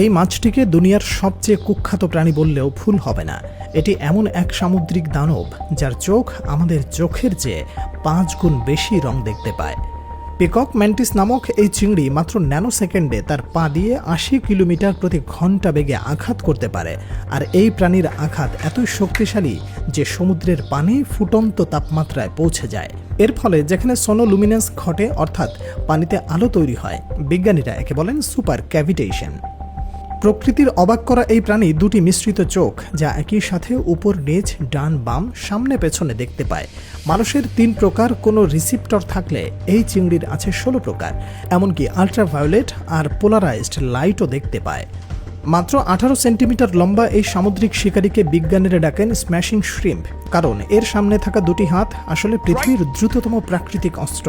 এই মাছটিকে দুনিয়ার সবচেয়ে কুখ্যাত প্রাণী বললেও ভুল হবে না। এটি এমন এক সামুদ্রিক দানব যার চোখ আমাদের চোখের চেয়ে 5 গুণ বেশি রং দেখতে পায়। পিকক ম্যান্টিস নামক এই চিংড়ি মাত্র ন্যানো সেকেন্ডে তার পা দিয়ে 80 কিলোমিটার প্রতি ঘন্টা বেগে আঘাত করতে পারে। আর এই প্রাণীর আঘাত এতই শক্তিশালী যে সমুদ্রের পানি ফুটন্ত তাপমাত্রায় পৌঁছে যায়। এর ফলে যেখানে সোনোলুমিনেন্স ঘটে, অর্থাৎ পানিতে আলো তৈরি হয়, বিজ্ঞানীরা একে বলেন সুপার ক্যাভিটেশন। প্রকৃতির অবাক করা এই প্রাণী দুটি মিশ্রিত চোখ, যা একই সাথে উপর নিচ ডান বাম সামনে পেছনে দেখতে পায়। মানুষের 3 প্রকার কোনো রিসিপ্টর থাকলে এই চিংড়ির আছে 16 প্রকার। এমনকি আল্ট্রাভায়োলেট আর পোলারাইজড লাইটও দেখতে পায়। মাত্র 18 সেন্টিমিটার লম্বা এই সামুদ্রিক শিকারীকে বিজ্ঞানীরা ডাকেন স্ম্যাশিং শ্রিম্প, কারণ এর সামনে থাকা দুটি হাত আসলে পৃথিবীর দ্রুততম প্রাকৃতিক অস্ত্র।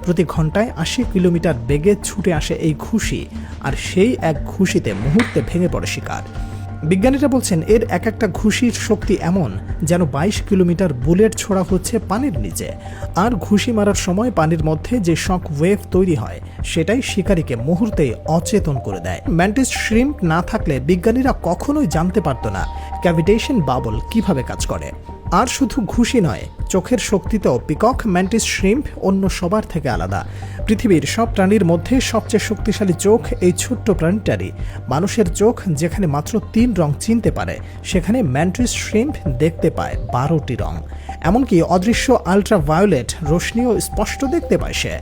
প্রতি ঘন্টায় 80 কিলোমিটার বেগে ছুটে আসে এই ঘুষি, আর সেই এক ঘুষিতে মুহূর্তে ভেঙে পড়ে শিকার। বিজ্ঞানীরা বলছেন এর এক একটা ঘুষির শক্তি এমন যেন 22 কিলোমিটার বুলেট ছোড়া হচ্ছে পানির নিচে। আর ঘুষি মারার সময় পানির মধ্যে যে শক ওয়েভ তৈরি হয় সেটাই শিকারীকে মুহূর্তেই অচেতন করে দেয়। ম্যান্টিস শ্রিম্প না থাকলে বিজ্ঞানীরা কখনোই জানতে পারত না ক্যাভিটেশন বাবল কিভাবে কাজ করে। আর শুধু ঘুষি নয়, চোখের শক্তিতেও পিকক ম্যান্টিস শ্রিম্প অন্য সবার থেকে আলাদা। পৃথিবীর সব প্রাণীর মধ্যে সবচেয়ে শক্তিশালী চোখ এই ছোট্ট প্রাণীটারই। মানুষের চোখ যেখানে মাত্র 3 রং চিনতে পারে, সেখানে ম্যান্টিস শ্রিম্প দেখতে পায় 12টি রং। এমনকি অদৃশ্য আল্ট্রাভায়োলেট রশ্মিও স্পষ্ট দেখতে পায় সে।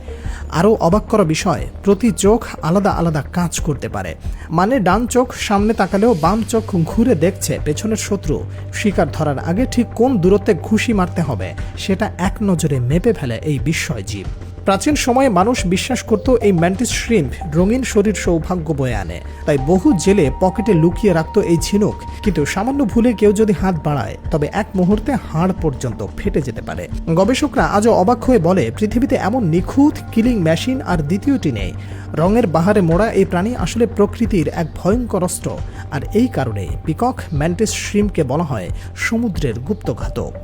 আরও অবাক করা বিষয়, প্রতি চোখ আলাদা আলাদা কাজ করতে পারে। মানে ডান চোখ সামনে তাকালেও বাম চোখ ঘুরে দেখছে পেছনের শত্রু। শিকার ধরার আগে ঠিক কোন দূরত্বে ঘুষি মারতে হবে সেটা এক নজরে মেপে ফেলে এই বিস্ময় জীব। প্রাচীন সময়ে মানুষ বিশ্বাস করত এই ম্যান্টিস শ্রিম্প রঙিন শরীর সৌভাগ্য বয়ে আনে, তাই বহু জেলে পকেটে লুকিয়ে রাখত এই ঝিনুক। কিন্তু সামান্য ভুলে কেউ যদি হাত বাড়ায় তবে এক মুহূর্তে হাড় পর্যন্ত ফেটে যেতে পারে। গবেষকরা আজও অবাক হয়ে বলে পৃথিবীতে এমন নিখুঁত কিলিং মেশিন আর দ্বিতীয়টি নেই। রঙের বাহারে মোড়া এই প্রাণী আসলে প্রকৃতির এক ভয়ঙ্কর অস্ত্র। আর এই কারণে পিকক ম্যান্টিস শ্রিম্পকে বলা হয় সমুদ্রের গুপ্তঘাতক।